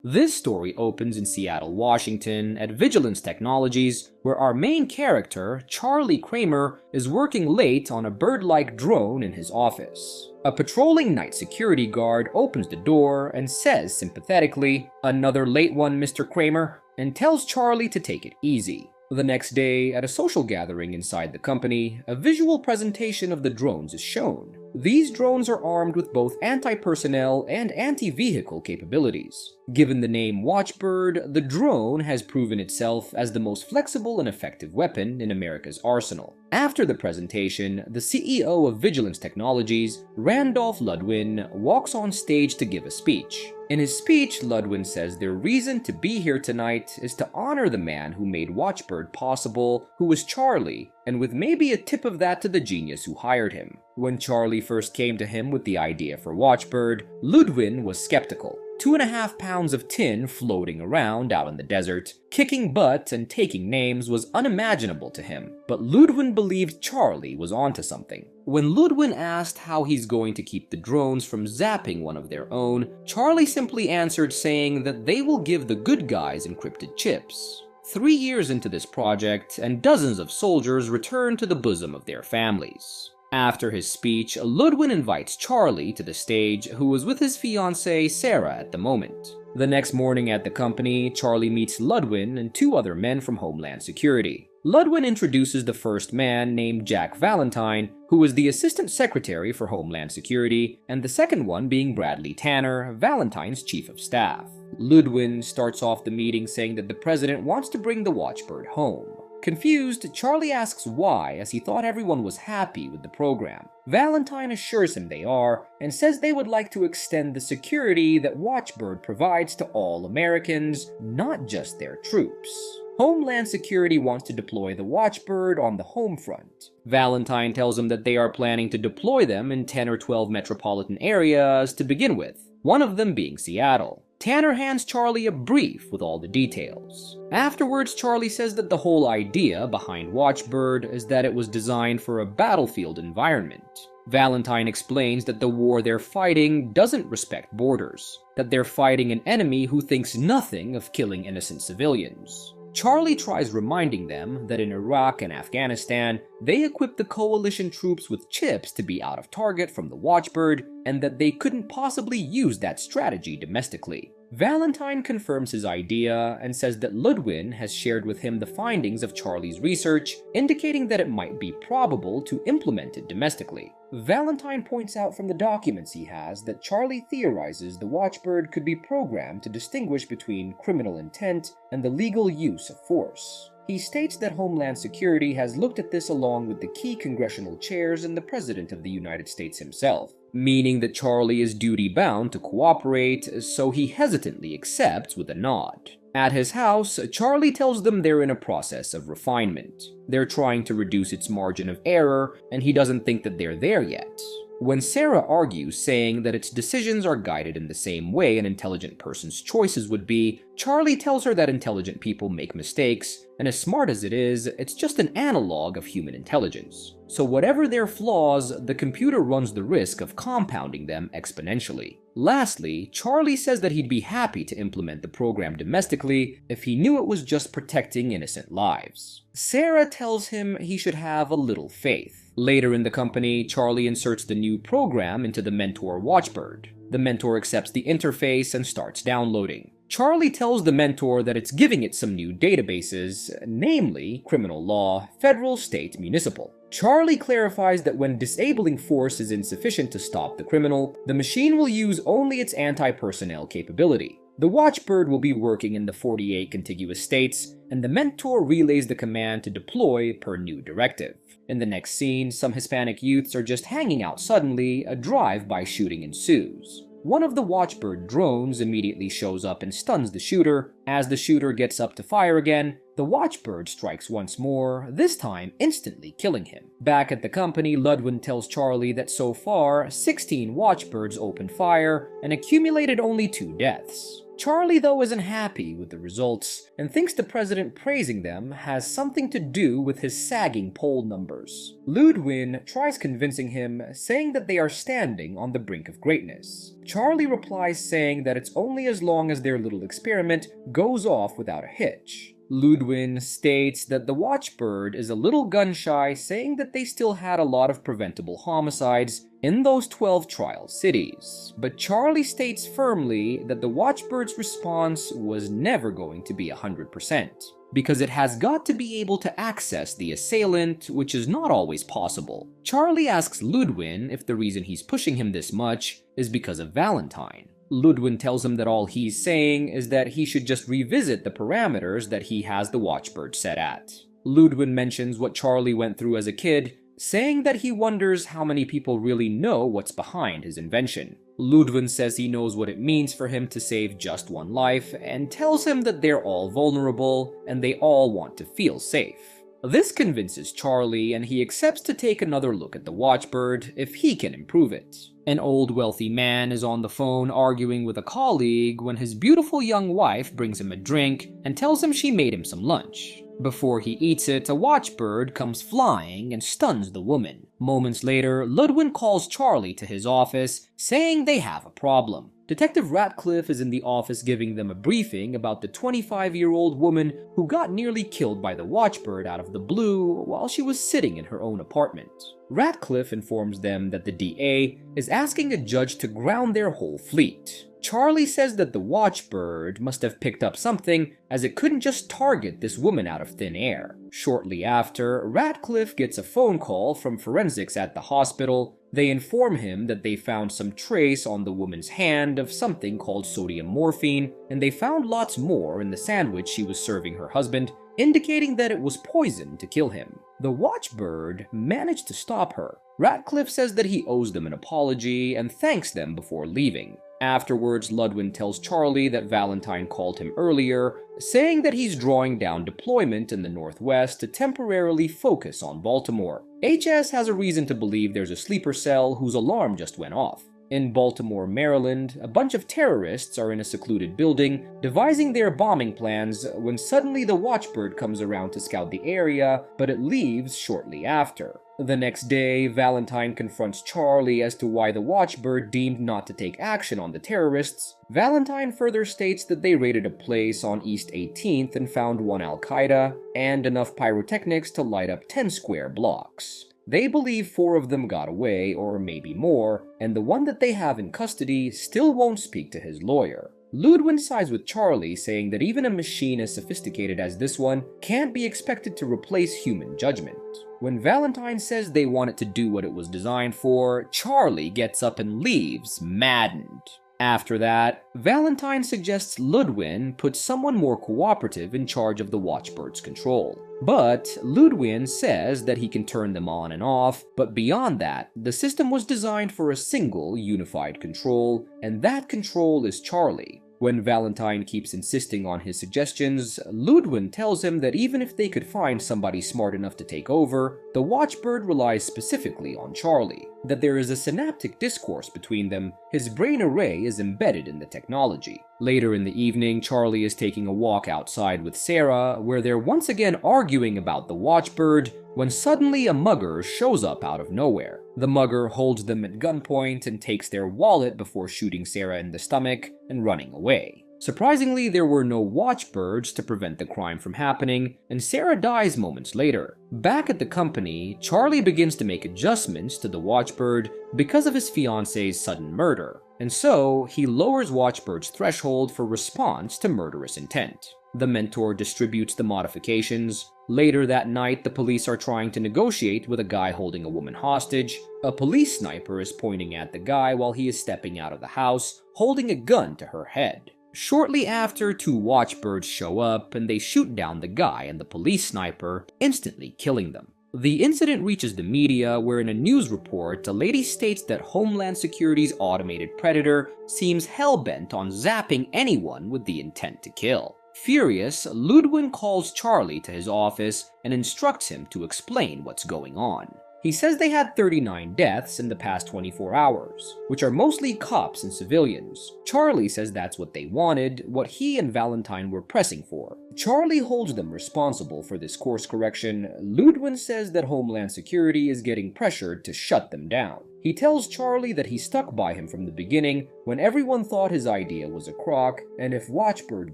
This story opens in Seattle, Washington, at Vigilance Technologies, where our main character, Charlie Kramer, is working late on a bird-like drone in his office. A patrolling night security guard opens the door and says sympathetically, "Another late one, Mr. Kramer," and tells Charlie to take it easy. The next day, at a social gathering inside the company, a visual presentation of the drones is shown. These drones are armed with both anti-personnel and anti-vehicle capabilities. Given the name Watchbird, the drone has proven itself as the most flexible and effective weapon in America's arsenal. After the presentation, the CEO of Vigilance Technologies, Randolph Ludwin, walks on stage to give a speech. In his speech, Ludwin says their reason to be here tonight is to honor the man who made Watchbird possible, who was Charlie, and with maybe a tip of that to the genius who hired him. When Charlie first came to him with the idea for Watchbird, Ludwin was skeptical. 2.5 pounds of tin floating around out in the desert, kicking butt and taking names was unimaginable to him, but Ludwin believed Charlie was onto something. When Ludwin asked how he's going to keep the drones from zapping one of their own, Charlie simply answered saying that they will give the good guys encrypted chips. 3 years into this project, and dozens of soldiers return to the bosom of their families. After his speech, Ludwin invites Charlie to the stage, who was with his fiancée Sarah at the moment. The next morning at the company, Charlie meets Ludwin and 2 other men from Homeland Security. Ludwin introduces the first man, named Jack Valentine, who was the Assistant Secretary for Homeland Security, and the second one being Bradley Tanner, Valentine's Chief of Staff. Ludwin starts off the meeting saying that the president wants to bring the Watchbird home. Confused, Charlie asks why, as he thought everyone was happy with the program. Valentine assures him they are, and says they would like to extend the security that Watchbird provides to all Americans, not just their troops. Homeland Security wants to deploy the Watchbird on the home front. Valentine tells him that they are planning to deploy them in 10 or 12 metropolitan areas to begin with, one of them being Seattle. Tanner hands Charlie a brief with all the details. Afterwards, Charlie says that the whole idea behind Watchbird is that it was designed for a battlefield environment. Valentine explains that the war they're fighting doesn't respect borders, that they're fighting an enemy who thinks nothing of killing innocent civilians. Charlie tries reminding them that in Iraq and Afghanistan, they equipped the coalition troops with chips to be out of target from the Watchbird, and that they couldn't possibly use that strategy domestically. Valentine confirms his idea and says that Ludwin has shared with him the findings of Charlie's research, indicating that it might be probable to implement it domestically. Valentine points out from the documents he has that Charlie theorizes the Watchbird could be programmed to distinguish between criminal intent and the legal use of force. He states that Homeland Security has looked at this along with the key congressional chairs and the President of the United States himself, meaning that Charlie is duty-bound to cooperate, so he hesitantly accepts with a nod. At his house, Charlie tells them they're in a process of refinement. They're trying to reduce its margin of error, and he doesn't think that they're there yet. When Sarah argues, saying that its decisions are guided in the same way an intelligent person's choices would be, Charlie tells her that intelligent people make mistakes, and as smart as it is, it's just an analog of human intelligence. So whatever their flaws, the computer runs the risk of compounding them exponentially. Lastly, Charlie says that he'd be happy to implement the program domestically if he knew it was just protecting innocent lives. Sarah tells him he should have a little faith. Later in the company, Charlie inserts the new program into the Mentor Watchbird. The Mentor accepts the interface and starts downloading. Charlie tells the Mentor that it's giving it some new databases, namely criminal law, federal, state, municipal. Charlie clarifies that when disabling force is insufficient to stop the criminal, the machine will use only its anti-personnel capability. The Watchbird will be working in the 48 contiguous states, and the Mentor relays the command to deploy per new directive. In the next scene, some Hispanic youths are just hanging out suddenly, a drive-by shooting ensues. One of the Watchbird drones immediately shows up and stuns the shooter. As the shooter gets up to fire again, the Watchbird strikes once more, this time instantly killing him. Back at the company, Ludwin tells Charlie that so far, 16 Watchbirds opened fire and accumulated only 2 deaths. Charlie, though, isn't happy with the results and thinks the president praising them has something to do with his sagging poll numbers. Ludwin tries convincing him, saying that they are standing on the brink of greatness. Charlie replies saying that it's only as long as their little experiment goes off without a hitch. Ludwin states that the Watchbird is a little gun-shy, saying that they still had a lot of preventable homicides in those 12 trial cities. But Charlie states firmly that the Watchbird's response was never going to be 100%, because it has got to be able to access the assailant, which is not always possible. Charlie asks Ludwin if the reason he's pushing him this much is because of Valentine. Ludwin tells him that all he's saying is that he should just revisit the parameters that he has the Watchbird set at. Ludwin mentions what Charlie went through as a kid, saying that he wonders how many people really know what's behind his invention. Ludwin says he knows what it means for him to save just one life, and tells him that they're all vulnerable and they all want to feel safe. This convinces Charlie, and he accepts to take another look at the Watchbird if he can improve it. An old wealthy man is on the phone arguing with a colleague when his beautiful young wife brings him a drink and tells him she made him some lunch. Before he eats it, a Watchbird comes flying and stuns the woman. Moments later, Ludwin calls Charlie to his office, saying they have a problem. Detective Ratcliffe is in the office giving them a briefing about the 25-year-old woman who got nearly killed by the Watchbird out of the blue while she was sitting in her own apartment. Ratcliffe informs them that the DA is asking a judge to ground their whole fleet. Charlie says that the Watchbird must have picked up something, as it couldn't just target this woman out of thin air. Shortly after, Ratcliffe gets a phone call from forensics at the hospital. They inform him that they found some trace on the woman's hand of something called sodium morphine, and they found lots more in the sandwich she was serving her husband, indicating that it was poison to kill him. The Watchbird managed to stop her. Ratcliffe says that he owes them an apology and thanks them before leaving. Afterwards, Ludwin tells Charlie that Valentine called him earlier, saying that he's drawing down deployment in the Northwest to temporarily focus on Baltimore. HS has a reason to believe there's a sleeper cell whose alarm just went off. In Baltimore, Maryland, a bunch of terrorists are in a secluded building, devising their bombing plans when suddenly the Watchbird comes around to scout the area, but it leaves shortly after. The next day, Valentine confronts Charlie as to why the Watchbird deemed not to take action on the terrorists. Valentine further states that they raided a place on East 18th and found one Al-Qaeda and enough pyrotechnics to light up 10 square blocks. They believe 4 of them got away, or maybe more, and the one that they have in custody still won't speak to his lawyer. Ludwin sides with Charlie, saying that even a machine as sophisticated as this one can't be expected to replace human judgment. When Valentine says they want it to do what it was designed for, Charlie gets up and leaves, maddened. After that, Valentine suggests Ludwin put someone more cooperative in charge of the Watchbird's control. But Ludwin says that he can turn them on and off, but beyond that, the system was designed for a single unified control, and that control is Charlie. When Valentine keeps insisting on his suggestions, Ludwin tells him that even if they could find somebody smart enough to take over, the Watchbird relies specifically on Charlie. That there is a synaptic discourse between them, his brain array is embedded in the technology. Later in the evening, Charlie is taking a walk outside with Sarah, where they're once again arguing about the Watchbird, when suddenly a mugger shows up out of nowhere. The mugger holds them at gunpoint and takes their wallet before shooting Sarah in the stomach and running away. Surprisingly, there were no Watchbirds to prevent the crime from happening, and Sarah dies moments later. Back at the company, Charlie begins to make adjustments to the Watchbird because of his fiance's sudden murder, and so he lowers Watchbird's threshold for response to murderous intent. The mentor distributes the modifications. Later that night, the police are trying to negotiate with a guy holding a woman hostage. A police sniper is pointing at the guy while he is stepping out of the house, holding a gun to her head. Shortly after, 2 Watchbirds show up and they shoot down the guy and the police sniper, instantly killing them. The incident reaches the media, where in a news report, a lady states that Homeland Security's automated predator seems hell-bent on zapping anyone with the intent to kill. Furious, Ludwin calls Charlie to his office and instructs him to explain what's going on. He says they had 39 deaths in the past 24 hours, which are mostly cops and civilians. Charlie says that's what they wanted, what he and Valentine were pressing for. Charlie holds them responsible for this course correction. Ludwin says that Homeland Security is getting pressured to shut them down. He tells Charlie that he stuck by him from the beginning when everyone thought his idea was a crock, and if Watchbird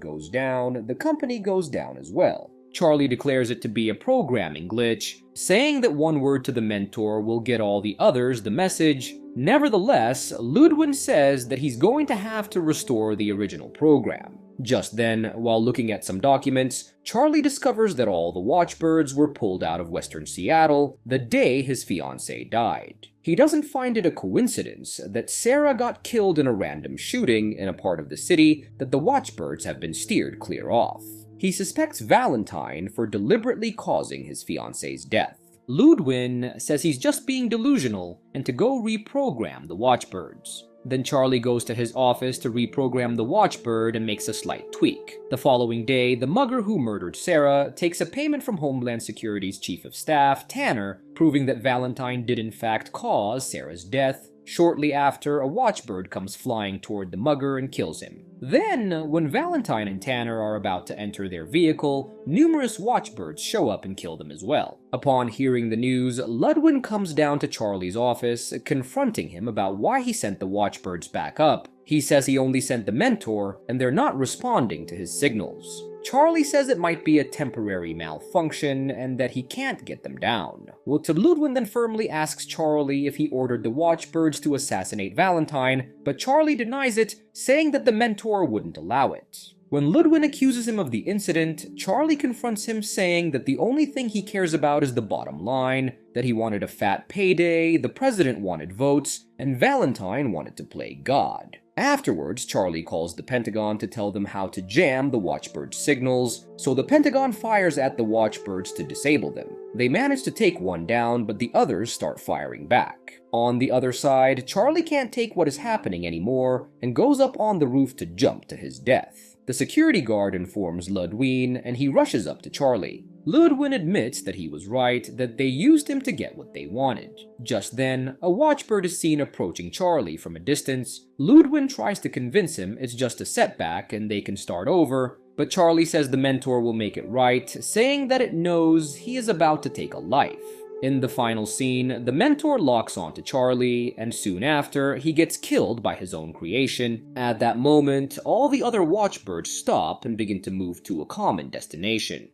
goes down, the company goes down as well. Charlie declares it to be a programming glitch, saying that one word to the mentor will get all the others the message. Nevertheless, Ludwin says that he's going to have to restore the original program. Just then, while looking at some documents, Charlie discovers that all the Watchbirds were pulled out of Western Seattle the day his fiancée died. He doesn't find it a coincidence that Sarah got killed in a random shooting in a part of the city that the Watchbirds have been steered clear off. He suspects Valentine for deliberately causing his fiancée's death. Ludwin says he's just being delusional and to go reprogram the Watchbirds. Then Charlie goes to his office to reprogram the Watchbird and makes a slight tweak. The following day, the mugger who murdered Sarah takes a payment from Homeland Security's Chief of Staff, Tanner, proving that Valentine did in fact cause Sarah's death. Shortly after, a Watchbird comes flying toward the mugger and kills him. Then, when Valentine and Tanner are about to enter their vehicle, numerous Watchbirds show up and kill them as well. Upon hearing the news, Ludwin comes down to Charlie's office, confronting him about why he sent the Watchbirds back up. He says he only sent the mentor, and they're not responding to his signals. Charlie says it might be a temporary malfunction and that he can't get them down. Ludwin then firmly asks Charlie if he ordered the Watchbirds to assassinate Valentine, but Charlie denies it, saying that the mentor wouldn't allow it. When Ludwin accuses him of the incident, Charlie confronts him, saying that the only thing he cares about is the bottom line, that he wanted a fat payday, the president wanted votes, and Valentine wanted to play God. Afterwards, Charlie calls the Pentagon to tell them how to jam the Watchbird's signals, so the Pentagon fires at the Watchbirds to disable them. They manage to take one down, but the others start firing back. On the other side, Charlie can't take what is happening anymore and goes up on the roof to jump to his death. The security guard informs Ludwin, and he rushes up to Charlie. Ludwin admits that he was right, that they used him to get what they wanted. Just then, a Watchbird is seen approaching Charlie from a distance. Ludwin tries to convince him it's just a setback and they can start over, but Charlie says the mentor will make it right, saying that it knows he is about to take a life. In the final scene, the mentor locks onto Charlie, and soon after, he gets killed by his own creation. At that moment, all the other Watchbirds stop and begin to move to a common destination.